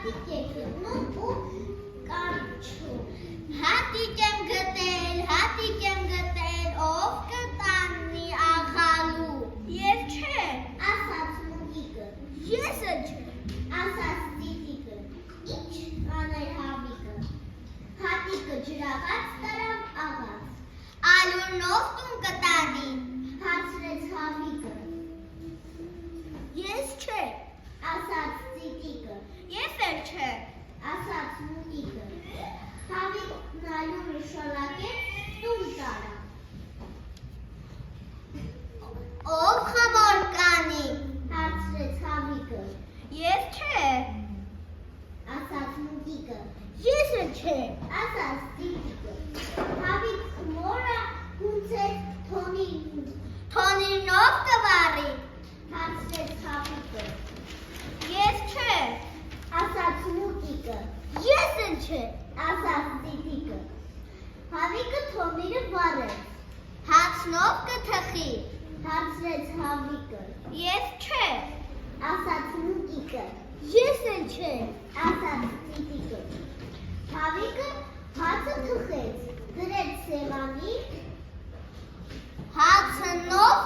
հատիկ է գտնում ու կանչում։ Հատիկ եմ գտել, ով կտանի աղալու։ Եվ չէ, ասաց մուտիկը, եսը չէ, ասաց տիտիկը, ինչ աներ հավիկը։ Հատիկը ջրաղաց տարավ աղաց, ալյուրնով տուն կտանի, հարցրեց հավիկը։ Ես չէ, ասաց տիտիկը, ես էլ չէ, ասաց մուտիկը։ Հավիկն ալյուրը շալակեց, տուն տարավ։ Ով խմոր կանի, հարցրեց հավիկը։ Ես չէ, ասաց մուտիկը։ Ես էլ չէ, ասաց տիտիկը։ Հավիկ խմորը հունցեց թոնիրնով կվարի, հարցրեց հավիկը։ Ես չէ, ասաց մուտիկը։ Ես էլ չէ, ասաց տիտիկը։ Հավիկը թոնիրը վարեց, հացնով կթխի, հարցրեց հավիկը։ Ես չէ, ասաց մուտիկը։ Ես էլ չէ, ասաց տիտիկը։ Հավիկը հացը թխեց, դրեց սեղանի, հացնով